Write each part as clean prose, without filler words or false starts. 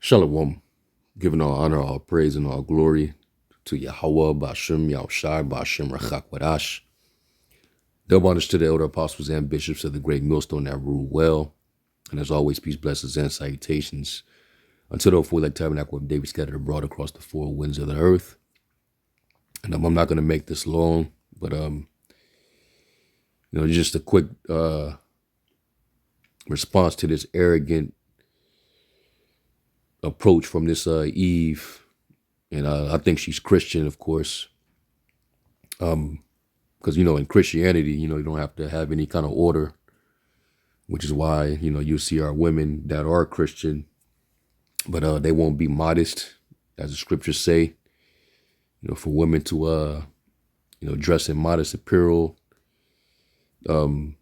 Shalom, giving all honor, all praise, and all glory to Yahweh, Bashem, Yahushai, Bashem, Rachak, Wadash. Double honors to the elder apostles and bishops of the great millstone that rule well. And as always, peace, blessings, and salutations until the full like tabernacle of David scattered abroad across the four winds of the earth. And I'm not going to make this long, but just a quick response to this arrogant approach from this Eve. And I think she's Christian, of course. Because, in Christianity, you don't have to have any kind of order, which is why, you see our women that are Christian, but they won't be modest, as the scriptures say, for women to, dress in modest apparel, to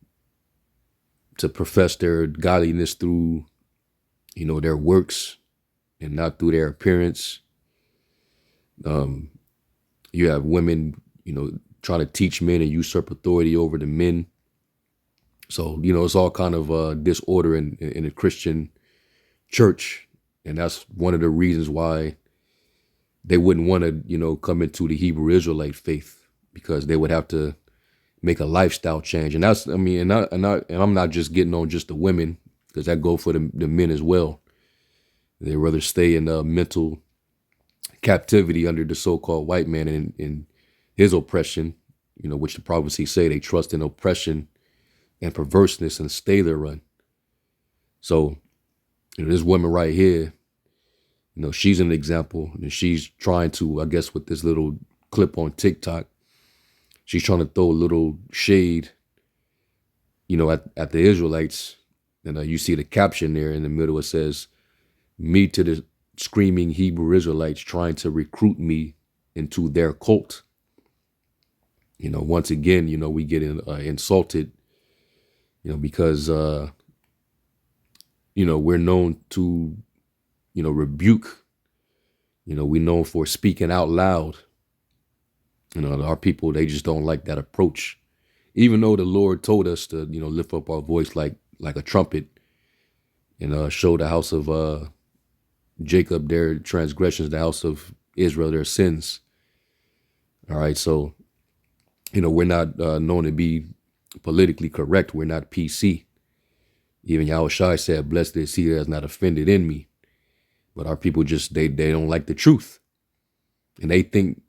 profess their godliness through, their works and not through their appearance. You have women, trying to teach men and usurp authority over the men. So, it's all kind of disorder in the Christian church. And that's one of the reasons why they wouldn't want to, come into the Hebrew Israelite faith, because they would have to make a lifestyle change. And that's, and I'm not just getting on just the women, because that go for the men as well. They rather stay in mental captivity under the so-called white man and his oppression, which the prophecies say they trust in oppression and perverseness and stay their run. So, this woman right here, she's an example, and she's trying to, I guess, with this little clip on TikTok, she's trying to throw a little shade, at the Israelites. And you see the caption there in the middle. It says, "Me to the screaming Hebrew Israelites trying to recruit me into their cult." Once again, we get insulted, because, we're known to, rebuke, we're known for speaking out loud. Our people, they just don't like that approach, even though the Lord told us to, lift up our voice like a trumpet and show the house of Jacob their transgressions, the house of Israel their sins. All right, so we're not known to be politically correct. We're not PC. Even Yahushai said, "Blessed is he that is not offended in me." But our people just, they don't like the truth. And they think,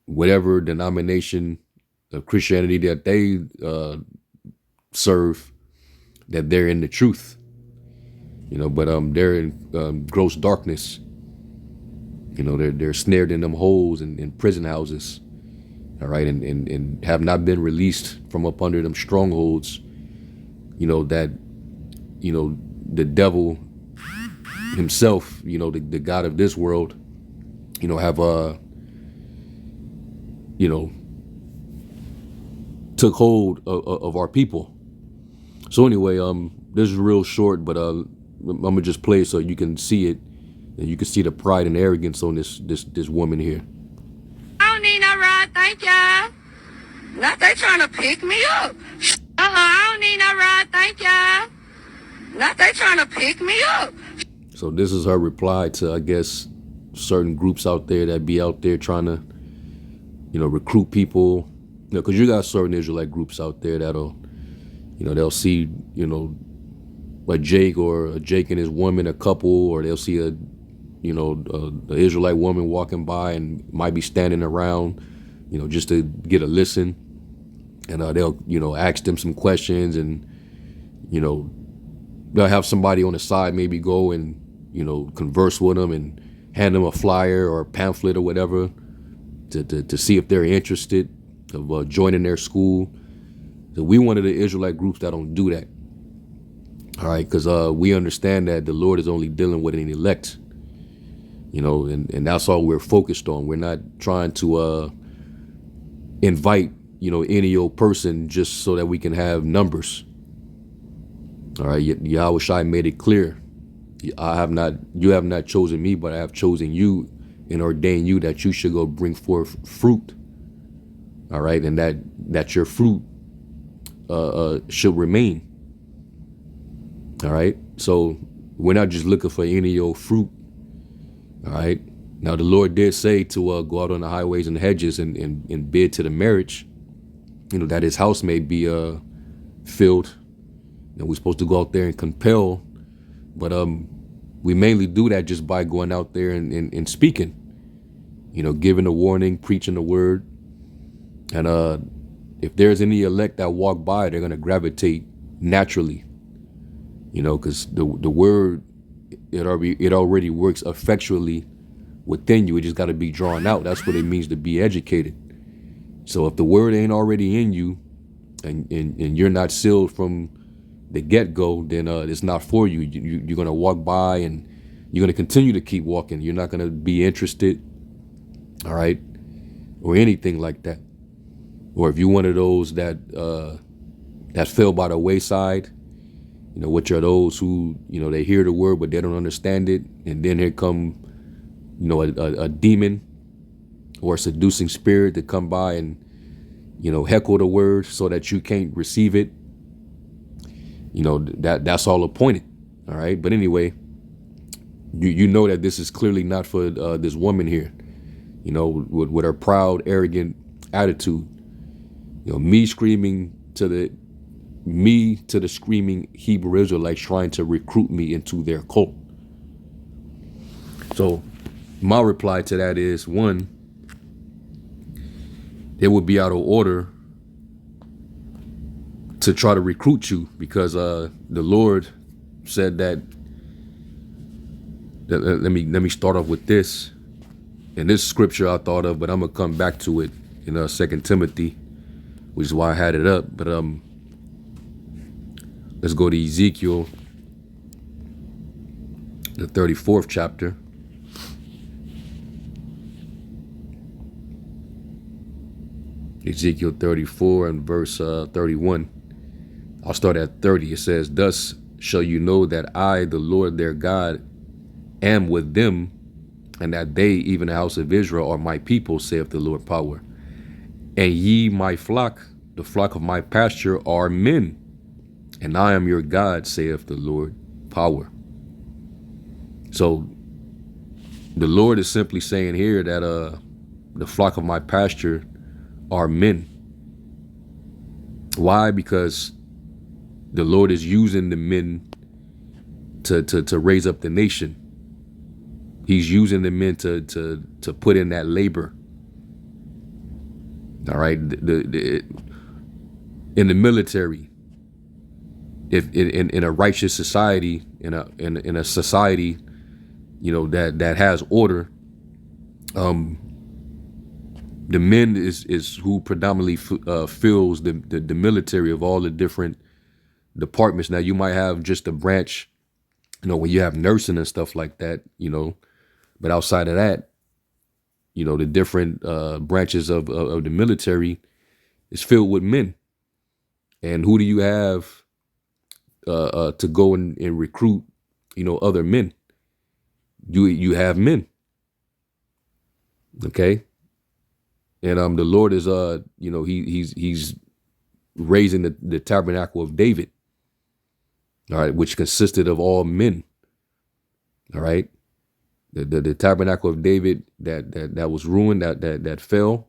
whatever denomination of Christianity that they serve, that they're in the truth. But they're in gross darkness. They're snared in them holes and in prison houses. All right, and have not been released from up under them strongholds, that, the devil himself, the God of this world, have, took hold of our people. So anyway, this is real short, but I'm gonna just play it so you can see it, and you can see the pride and arrogance on this woman here. I don't need no ride, thank ya. Not they trying to pick me up. I don't need no ride, thank ya. Not they trying to pick me up. So this is her reply to, I guess, certain groups out there that be out there trying to, recruit people. Because you got certain Israelite groups out there that'll, they'll see, a Jake and his woman, a couple, or they'll see the Israelite woman walking by and might be standing around, just to get a listen. And they'll, ask them some questions, and, they'll have somebody on the side maybe go and, converse with them and hand them a flyer or a pamphlet or whatever to see if they're interested of joining their school. So we one of the Israelite groups that don't do that. All right, because we understand that the Lord is only dealing with an elect, and that's all we're focused on. We're not trying to invite, any old person just so that we can have numbers. All right, Yahushua made it clear. You have not chosen me, but I have chosen you and ordained you that you should go bring forth fruit. All right, and that your fruit should remain. All right, so We're not just looking for any old fruit. All right. Now the Lord did say to go out on the highways and hedges and bid to the marriage, that his house may be filled. We're supposed to go out there and compel, but we mainly do that just by going out there and speaking, giving a warning, preaching the word. And if there's any elect that walk by, they're going to gravitate naturally, because the word, it already works effectually within you. It just got to be drawn out. That's what it means to be educated. So if the word ain't already in you and you're not sealed from the get-go, then it's not for you. You're going to walk by and you're going to continue to keep walking. You're not going to be interested, all right, or anything like that. Or if you're one of those that fell by the wayside, which are those who, they hear the word, but they don't understand it. And then here come, a demon or a seducing spirit to come by and, heckle the word so that you can't receive it. That's all appointed. All right. But anyway, you know that this is clearly not for this woman here, with her proud, arrogant attitude. Me to the screaming Hebrew Israelites trying to recruit me into their cult. So my reply to that is, one, it would be out of order to try to recruit you, because the Lord said that let me start off with this. And this scripture I thought of, but I'm gonna come back to it in 2 Timothy, which is why I had it up. But let's go to Ezekiel, the 34th chapter. Ezekiel 34 and verse 31. I'll start at 30. It says, "Thus shall you know that I, the Lord their God, am with them, and that they, even the house of Israel, are my people, saith the Lord power. And ye, my flock, the flock of my pasture, are men, and I am your God, saith the Lord power." So the Lord is simply saying here that the flock of my pasture are men. Why? Because the Lord is using the men to raise up the nation. He's using the men to put in that labor. All right. In the military, if in a righteous society, in a society, that has order, the men is who predominantly fills the military of all the different departments. Now you might have just a branch, when you have nursing and stuff like that, but outside of that, the different branches of the military is filled with men. And who do you have to go and recruit, other men? You have men. Okay. And the Lord is he's raising the tabernacle of David, all right, which consisted of all men. All right. The tabernacle of David that was ruined, that fell,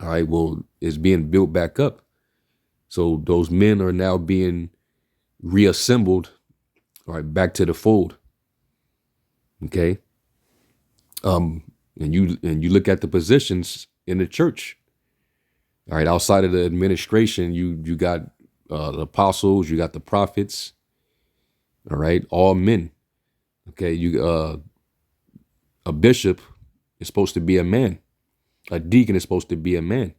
all right, well, is being built back up. So those men are now being reassembled, all right, back to the fold. Okay. And you look at the positions in the church. All right, outside of the administration, you got the apostles, you got the prophets. All right, all men. Okay, a bishop is supposed to be a man. A deacon is supposed to be a man.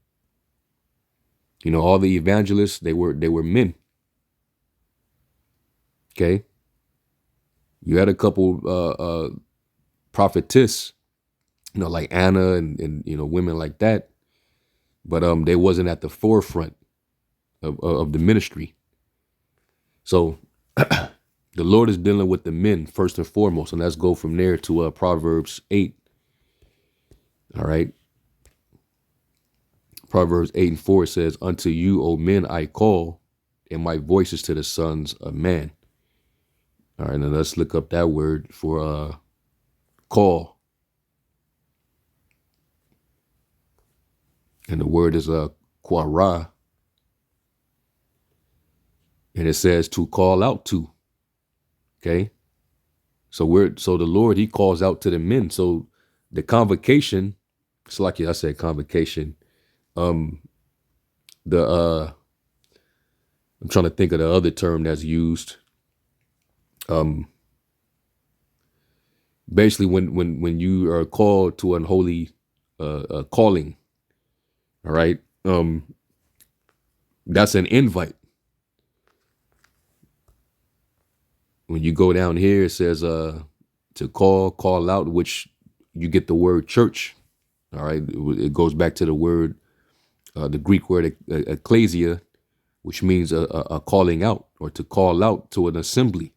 All the evangelists, they were men. Okay. You had a couple prophetess, like Anna and women like that, but they wasn't at the forefront of the ministry. So the Lord is dealing with the men first and foremost, and let's go from there to Proverbs 8. All right. Proverbs 8:4 says, "Unto you, O men, I call, and my voice is to the sons of man." All right, now let's look up that word for call. And the word is quara. And it says to call out to. Okay. So the Lord, he calls out to the men. So the convocation, it's like I said, convocation. I'm trying to think of the other term that's used. Basically when you are called to unholy calling, all right, that's an invite. When you go down here, it says to call out, which you get the word church. All right, it goes back to the word, the Greek word ecclesia, which means a calling out, or to call out to an assembly.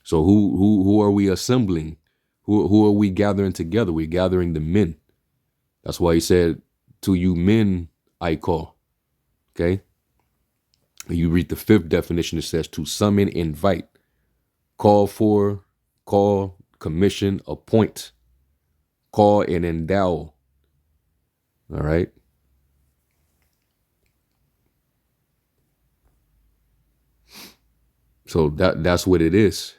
So who are we assembling? Who are we gathering together? We're gathering the men. That's why he said, "To you men I call." Okay. You read the fifth definition. It says to summon, invite, call for, call, commission, appoint, call, and endow. All right. So that's what it is.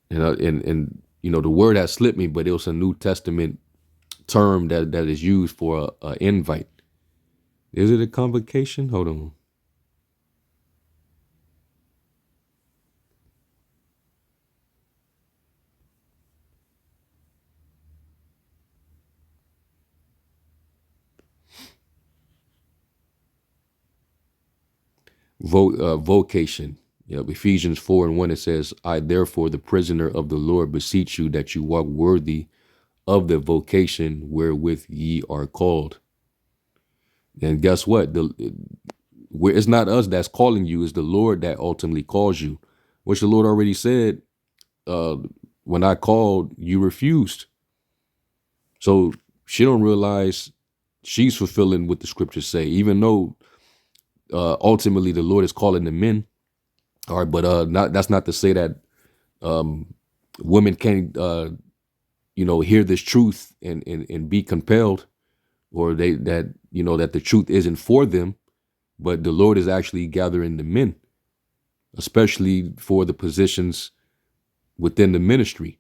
And you know, the word has slipped me, but it was a New Testament term that is used for a invite. Is it a convocation? Hold on. Vocation. Yep. Ephesians 4:1, it says, "I therefore, the prisoner of the Lord, beseech you that you walk worthy of the vocation wherewith ye are called." And guess what? It's not us that's calling you; it's the Lord that ultimately calls you. Which the Lord already said, when I called, you refused. So she don't realize she's fulfilling what the scriptures say, even though ultimately the Lord is calling the men. All right, but that's not to say that women can't hear this truth and be compelled, or that the truth isn't for them. But the Lord is actually gathering the men, especially for the positions within the ministry,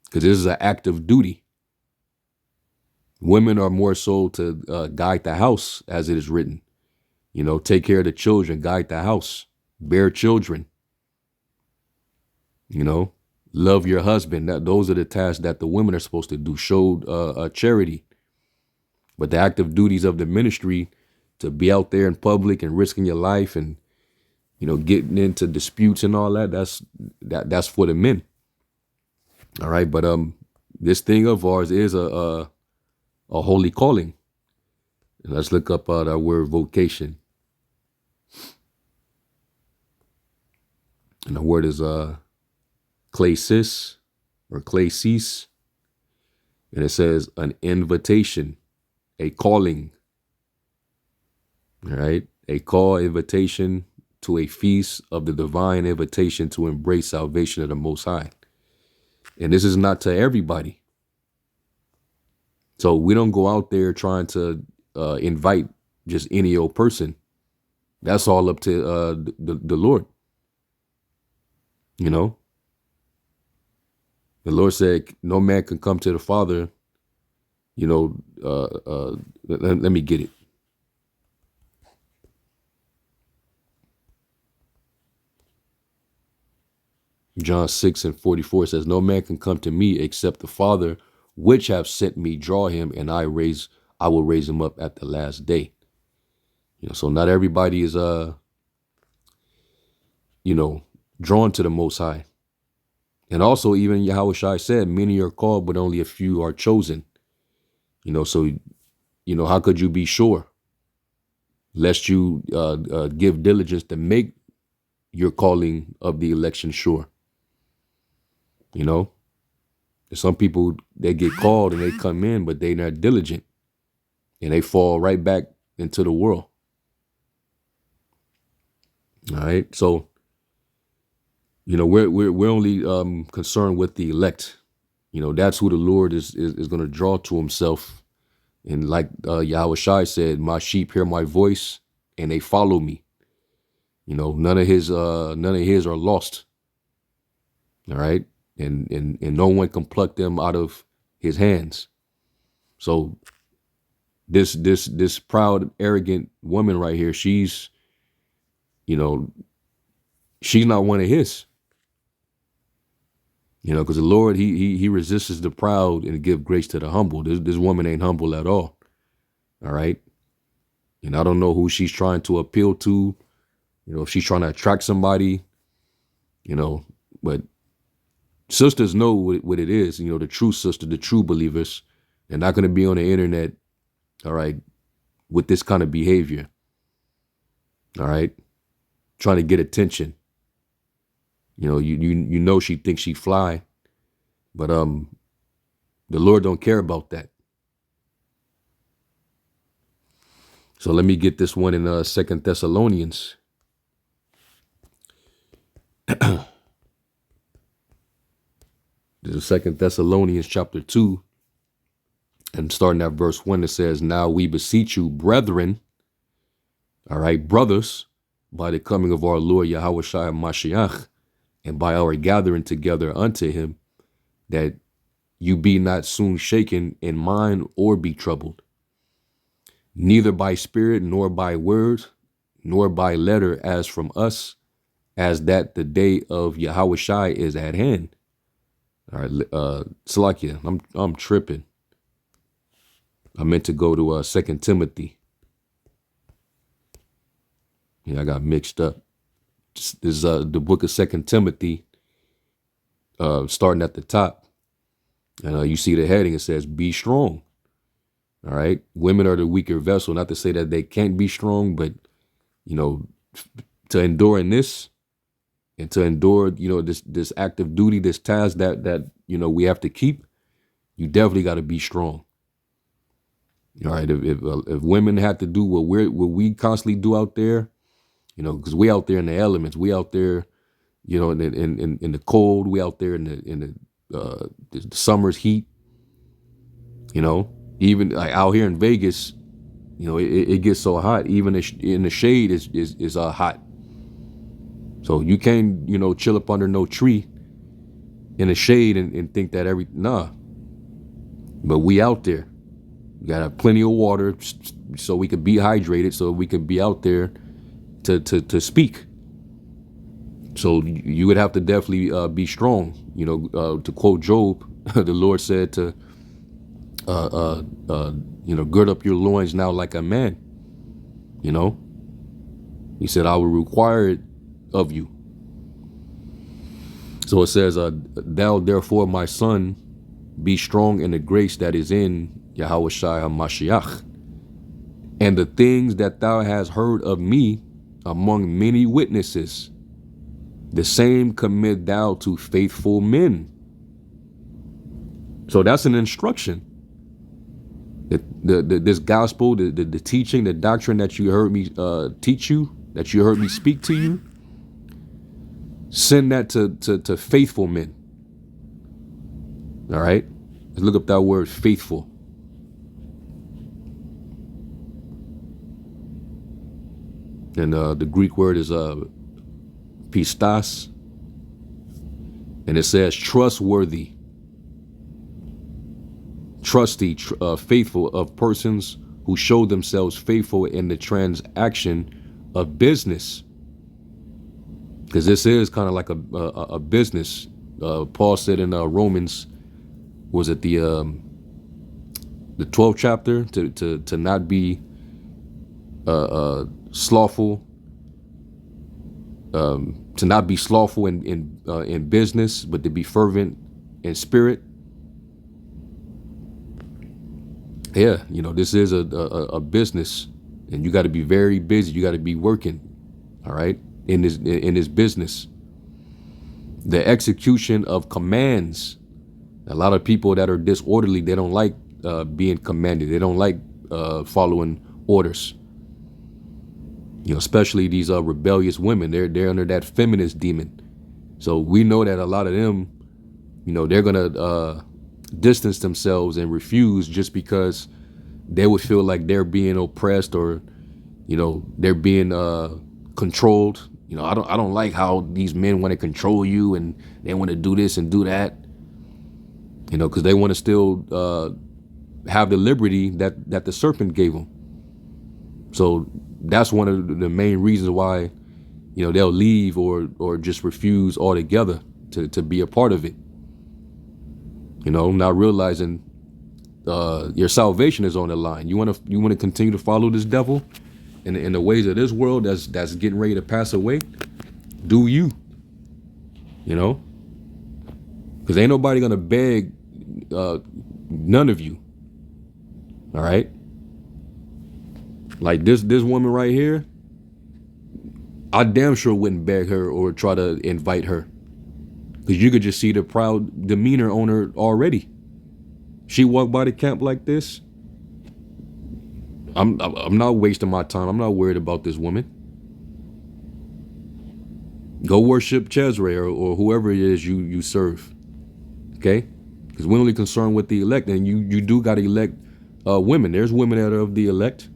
because this is an act of duty. Women are more so to guide the house, as it is written. Take care of the children, guide the house, bear children. Love your husband. Those are the tasks that the women are supposed to do. Show charity. But the active duties of the ministry, to be out there in public and risking your life and getting into disputes and all that, that's for the men. All right, but this thing of ours is a holy calling. And let's look up that word vocation. And the word is klesis or klesis. And it says an invitation, a calling. All right. A call, invitation to a feast of the divine invitation to embrace salvation of the Most High. And this is not to everybody. So we don't go out there trying to invite just any old person. That's all up to the Lord. The Lord said, no man can come to the Father. Let me get it. John 6:44 says, no man can come to me except the Father which have sent me draw him, and I will raise him up at the last day. So not everybody is drawn to the Most High. And also, even Yahushua said, many are called, but only a few are chosen. So how could you be sure? Lest you give diligence to make your calling of the election sure. Some people, they get called and they come in, but they're not diligent, and they fall right back into the world. All right. So, we're only concerned with the elect. That's who the Lord is going to draw to himself. And like Yahweh Shai said, my sheep hear my voice and they follow me. None of his are lost. All right. And no one can pluck them out of his hands. So this proud, arrogant woman right here, she's not one of his. Because the Lord, he resists the proud and give grace to the humble. This woman ain't humble at all. All right. And I don't know who she's trying to appeal to. If she's trying to attract somebody, but sisters know what it is. The true sister, the true believers, they're not going to be on the internet, all right, with this kind of behavior. All right. Trying to get attention. She thinks she fly, but the Lord don't care about that. So let me get this one in 2 Thessalonians. This is 2 Thessalonians chapter 2, and starting at verse 1, it says, now we beseech you, brethren, all right, brothers, by the coming of our Lord Yahweh Shai Mashiach, and by our gathering together unto him, that you be not soon shaken in mind or be troubled, neither by spirit, nor by word, nor by letter as from us, as that the day of Yahweh Shai is at hand. All right, Salakia, I'm tripping. I meant to go to 2 Timothy. Yeah, I got mixed up. This is the book of 2 Timothy, starting at the top. And you see the heading, it says, be strong. All right. Women are the weaker vessel. Not to say that they can't be strong, but, to endure in this and to endure, this active duty, this task that we have to keep, you definitely got to be strong. All right. If women have to do what we constantly do out there, because we out there in the elements, we out there, in the cold, we out there in the summer's heat, even like out here in Vegas, it gets so hot, even in the shade is hot. So you can't, chill up under no tree in the shade and think that but we out there. We gotta have plenty of water so we can be hydrated, so we can be out there to speak. So you would have to definitely be strong. To quote Job, the Lord said to gird up your loins now like a man. He said, I will require it of you. So it says, thou therefore, my son, be strong in the grace that is in Yahweh Shai HaMashiach. And the things that thou hast heard of me among many witnesses, the same commit thou to faithful men. So that's an instruction. This gospel, the teaching, the doctrine that you heard me teach you, that you heard me speak to you, send that to faithful men. All right? Let's look up that word faithful. And the Greek word is pistos. And it says trustworthy. Trusty, faithful, of persons who show themselves faithful in the transaction of business. Because this is kind of like a business. Paul said in Romans, was it the 12th chapter, to not be slothful, to not be slothful in business, but to be fervent in spirit. Yeah, this is a business, and you got to be very busy. You got to be working, all right, in this business. The execution of commands. A lot of people that are disorderly, they don't like being commanded. They don't like following orders. Especially these rebellious women. They're under that feminist demon. So we know that a lot of them, they're gonna distance themselves and refuse just because they would feel like they're being oppressed, or they're being controlled. I don't like how these men want to control you and they want to do this and do that. Because they want to still have the liberty that the serpent gave them. So that's one of the main reasons why they'll leave or just refuse altogether to be a part of it. Not realizing your salvation is on the line. You want to continue to follow this devil in the ways of this world that's getting ready to pass away. Do you? Because ain't nobody gonna beg none of you. All right. Like this woman right here, I damn sure wouldn't beg her or try to invite her, because you could just see the proud demeanor on her already. She walked by the camp like this. I'm not wasting my time. I'm not worried about this woman. Go worship Chezre or whoever it is you serve. Okay? Because we're only concerned with the elect, and you do got to elect women. There's women that are of the elect.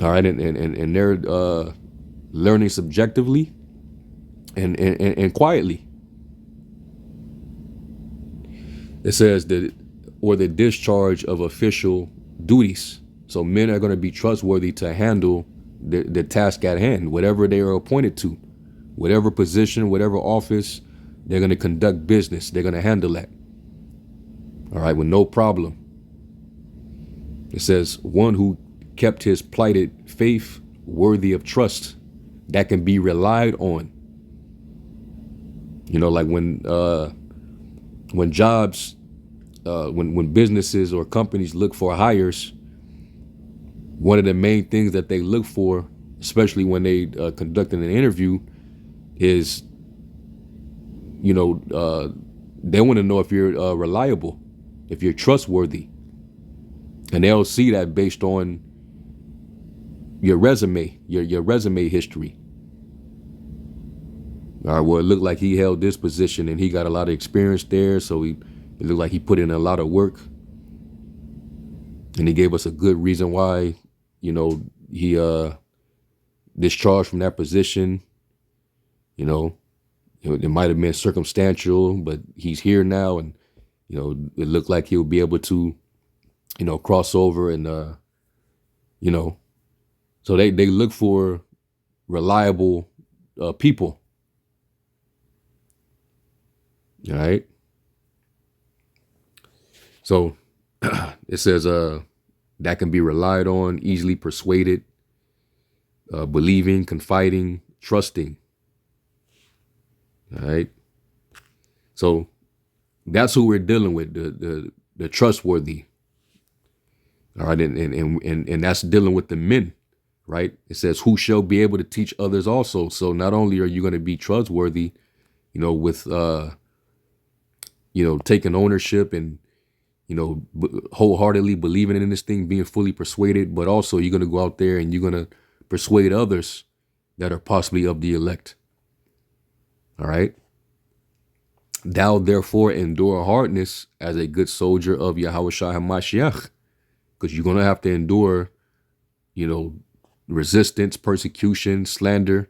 All right, and they're learning subjectively and quietly. It says that, or the discharge of official duties. So men are going to be trustworthy to handle the task at hand, whatever they are appointed to, whatever position, whatever office, they're going to conduct business. They're going to handle that. All right, with no problem. It says one who kept his plighted faith worthy of trust, that can be relied on. Like when jobs, when businesses or companies look for hires, one of the main things that they look for, especially when they conducting an interview, is they want to know if you're reliable, if you're trustworthy, and they'll see that based on your resume, your resume history. All right, well, it looked like he held this position and he got a lot of experience there, so it looked like he put in a lot of work, and he gave us a good reason why, he discharged from that position. It might have been circumstantial, but he's here now, and it looked like he'll be able to, cross over and so they look for reliable people. All right. So it says that can be relied on, easily persuaded, believing, confiding, trusting. All right. So that's who we're dealing with, the trustworthy. All right, and that's dealing with the men, right? It says who shall be able to teach others also. So not only are you going to be trustworthy, with taking ownership and wholeheartedly believing in this thing, being fully persuaded, but also you're going to go out there and you're going to persuade others that are possibly of the elect. All right. Thou therefore endure hardness as a good soldier of Yahushua HaMashiach, because you're going to have to endure, resistance, persecution, slander.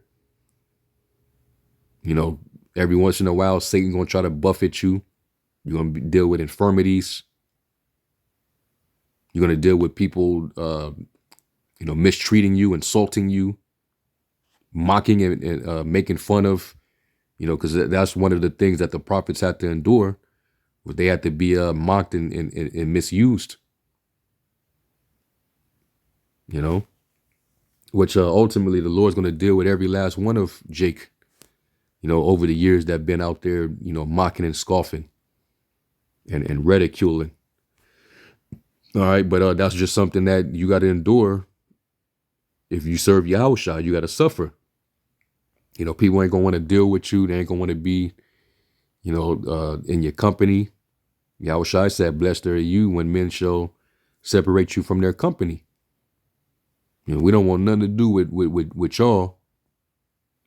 Every once in a while, Satan's going to try to buffet you. You're going to deal with infirmities. You're going to deal with people, mistreating you, insulting you, mocking and making fun of, because that's one of the things that the prophets had to endure. They had to be mocked and misused. Which ultimately the Lord's going to deal with every last one of Jake, over the years that been out there, mocking and scoffing and ridiculing. All right, but that's just something that you got to endure. If you serve Yahushua, you got to suffer. People ain't going to want to deal with you. They ain't going to want to be, in your company. Yahushua said, blessed are you when men shall separate you from their company. You know, we don't want nothing to do with y'all.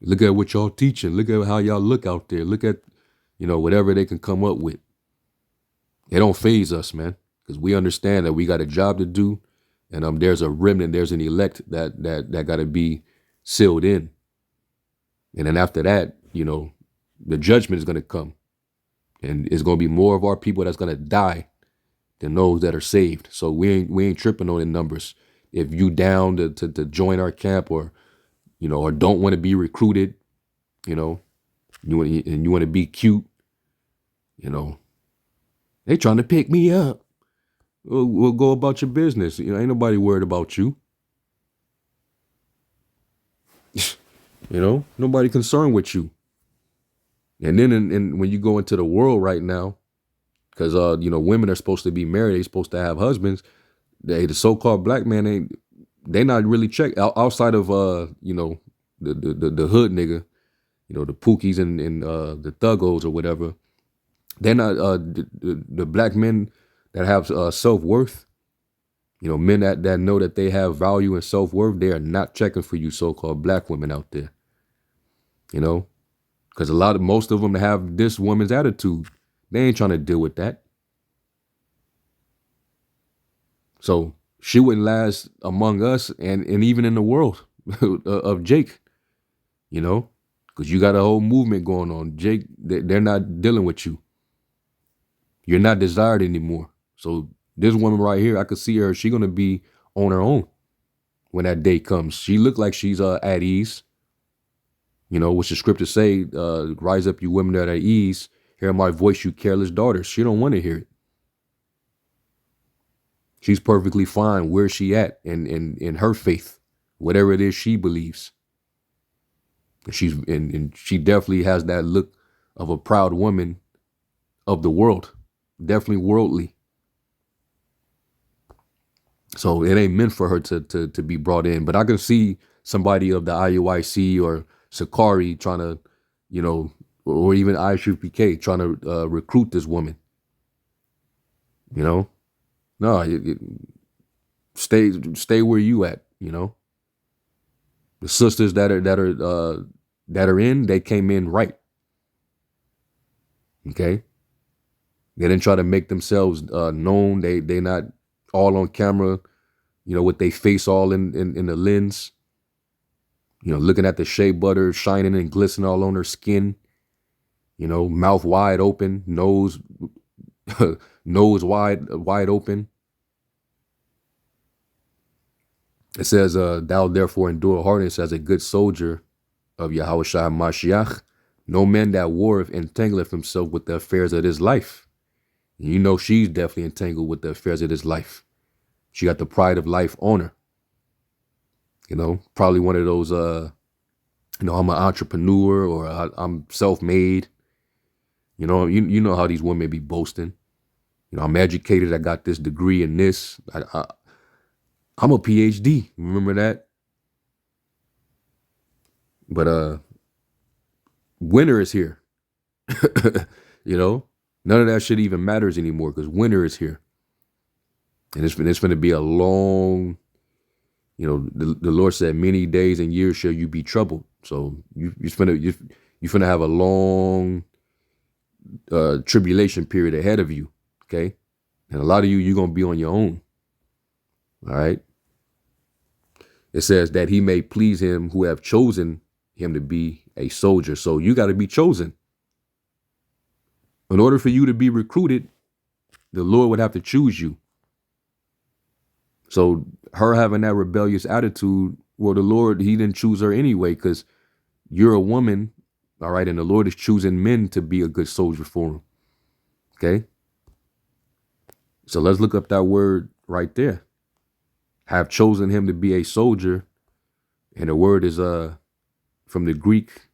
Look at what y'all teaching. Look at how y'all look out there. Look at, you know, whatever they can come up with. It don't faze us, man, because we understand that we got a job to do, and there's a remnant, there's an elect that got to be sealed in, and then after that, you know, the judgment is going to come, and it's going to be more of our people that's going to die than those that are saved. So we ain't tripping on the numbers. If you down to join our camp, or you know, or don't want to be recruited, you know, you want to be cute, you know, they trying to pick me up. We'll go about your business. You know, ain't nobody worried about you. You know, nobody concerned with you. And then and when you go into the world right now, because you know, women are supposed to be married, they're supposed to have husbands. The so-called black man they not really checked outside of you know, the hood nigga, you know, the Pookies and the Thuggos or whatever. They're not the black men that have self-worth, you know, men that know that they have value and self-worth. They are not checking for you so-called black women out there, you know, because most of them have this woman's attitude. They ain't trying to deal with that. So she wouldn't last among us and even in the world of Jake, you know, because you got a whole movement going on. Jake, they're not dealing with you. You're not desired anymore. So this woman right here, I could see her. She's going to be on her own when that day comes. She looked like she's at ease. You know, which the scriptures say, rise up, you women that are at ease. Hear my voice, you careless daughters. She don't want to hear it. She's perfectly fine where she at in her faith, whatever it is she believes. And she definitely has that look of a proud woman of the world. Definitely worldly. So it ain't meant for her to be brought in. But I can see somebody of the IUIC or Sakari trying to, you know, or even ISUPK trying to recruit this woman. You know, no, stay where you at. You know, the sisters that are in, they came in right. Okay, they didn't try to make themselves known. They not all on camera, you know, with their face all in the lens, you know, looking at the shea butter shining and glistening all on her skin, you know, mouth wide open, nose nose wide open. It says, thou therefore endure hardness as a good soldier of Yahushua Mashiach. No man that warreth entangleth himself with the affairs of this life. You know, she's definitely entangled with the affairs of this life. She got the pride of life on her. You know, probably one of those, you know, I'm an entrepreneur or I'm self-made. You know, you know how these women be boasting. You know, I'm educated. I got this degree in this. I'm a PhD. Remember that? But winter is here. You know, none of that shit even matters anymore because winter is here. And it's going to be a long, you know, the Lord said, many days and years shall you be troubled. So you're finna have a long tribulation period ahead of you. Okay. And a lot of you're going to be on your own. All right. It says that he may please him who have chosen him to be a soldier. So you got to be chosen. In order for you to be recruited, the Lord would have to choose you. So her having that rebellious attitude, well, the Lord, he didn't choose her anyway, because you're a woman, all right, and the Lord is choosing men to be a good soldier for him. Okay? So let's look up that word right there. Have chosen him to be a soldier, and the word is from the Greek.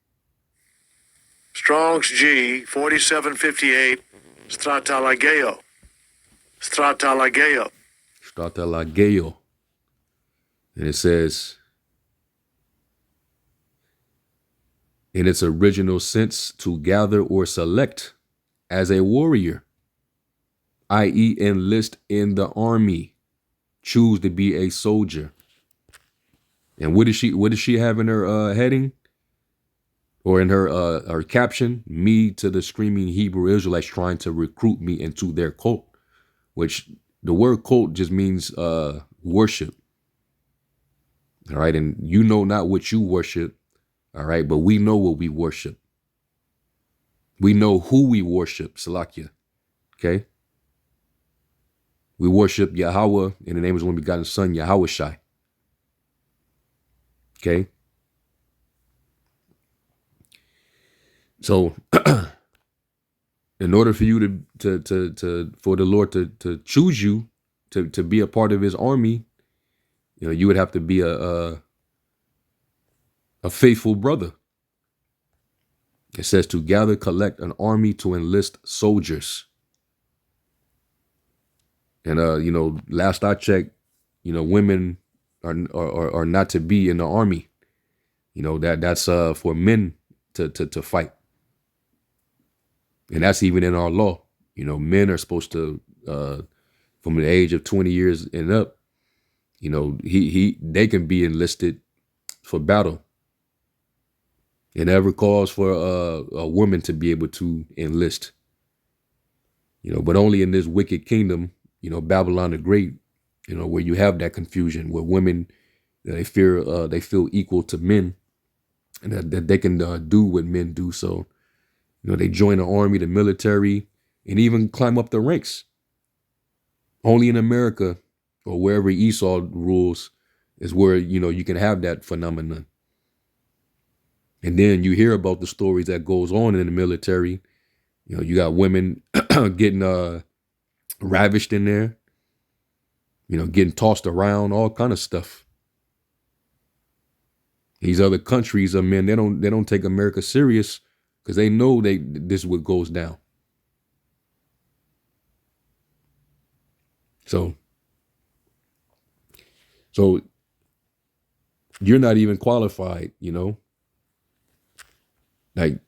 Strong's G 4758 stratalageo. Stratalageo. Stratalageo. And it says, in its original sense, to gather or select as a warrior, i.e. enlist in the army, choose to be a soldier. And what does she have in her heading or in her caption? Me to the screaming Hebrew Israelites trying to recruit me into their cult, which the word cult just means worship. All right. And you know not what you worship. All right. But we know what we worship. We know who we worship. Salakia. Okay. We worship Yahweh in the name of his only begotten son, Yahweh Shai. Okay. So in order for you to for the Lord to choose you to be a part of his army, you know, you would have to be a faithful brother. It says to gather, collect an army to enlist soldiers. And you know, last I checked, you know, women are not to be in the army. You know, that's for men to fight. And that's even in our law. You know, men are supposed to from the age of 20 years and up, you know, they can be enlisted for battle. It never calls for a woman to be able to enlist. You know, but only in this wicked kingdom, you know, Babylon the Great, you know, where you have that confusion, where women, they feel equal to men, and that they can do what men do. So, you know, they join the army, the military, and even climb up the ranks. Only in America or wherever Esau rules is where, you know, you can have that phenomenon. And then you hear about the stories that goes on in the military. You know, you got women getting ravished in there, you know, getting tossed around, all kind of stuff. These other countries of men, they don't take America serious because they know this is what goes down. So you're not even qualified, you know, like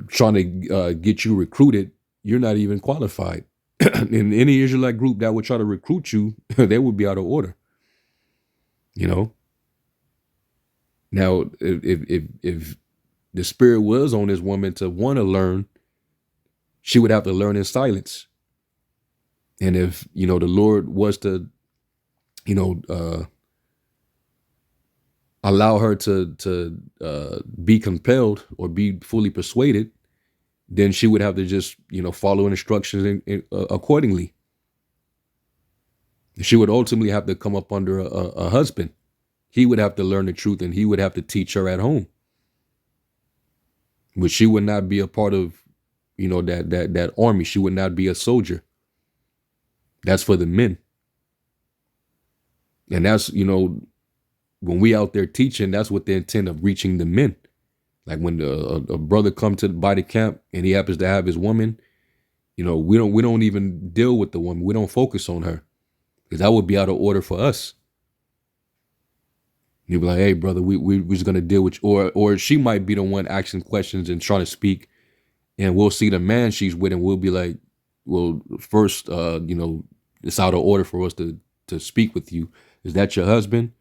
trying to get you recruited. You're not even qualified. In any Israelite group that would try to recruit you, they would be out of order. You know. Now, if the spirit was on this woman to want to learn, she would have to learn in silence. And if, you know, the Lord was to, you know, allow her to be compelled or be fully persuaded, then she would have to just, you know, follow instructions accordingly. She would ultimately have to come up under a husband. He would have to learn the truth, and he would have to teach her at home. But she would not be a part of, you know, that army. She would not be a soldier. That's for the men. And that's, you know, when we out there teaching, that's what the intent of reaching the men. Like when a brother come to the body camp and he happens to have his woman, you know, we don't even deal with the woman. We don't focus on her because that would be out of order for us. You'd be like, hey, brother, we're just going to deal with you. Or she might be the one asking questions and trying to speak. And we'll see the man she's with and we'll be like, well, first, you know, it's out of order for us to speak with you. Is that your husband?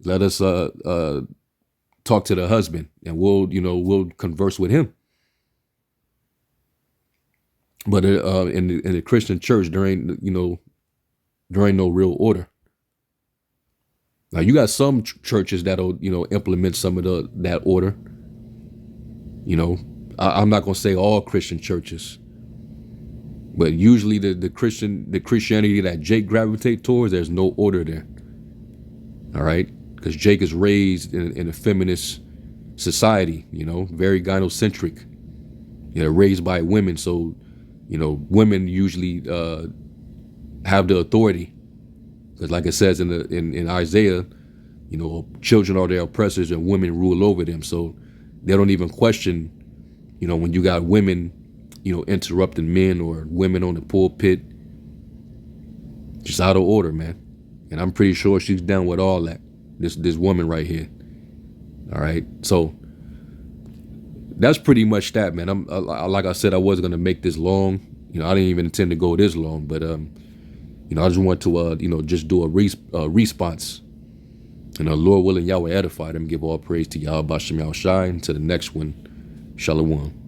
Let us talk to the husband and we'll converse with him. But in the Christian church, there ain't no real order. Now you got some churches that'll, you know, implement some of that order. You know, I'm not gonna say all Christian churches, but usually the Christianity that Jake gravitates towards, there's no order there. All right, because Jake is raised in a feminist society, you know, very gynocentric. You know, raised by women, so you know, women usually have the authority. Because like it says in Isaiah, you know, children are their oppressors and women rule over them. So they don't even question, you know, when you got women, you know, interrupting men or women on the pulpit. Just out of order, man. And I'm pretty sure she's down with all that. This woman right here. All right. So that's pretty much that, man. I'm like I said, I wasn't gonna make this long. You know, I didn't even intend to go this long, but you know, I just want to you know, just do a response. And Lord willing, Yahweh edify them. Give all praise to Yahweh Bashem Yahushai. And to the next one, Shalom.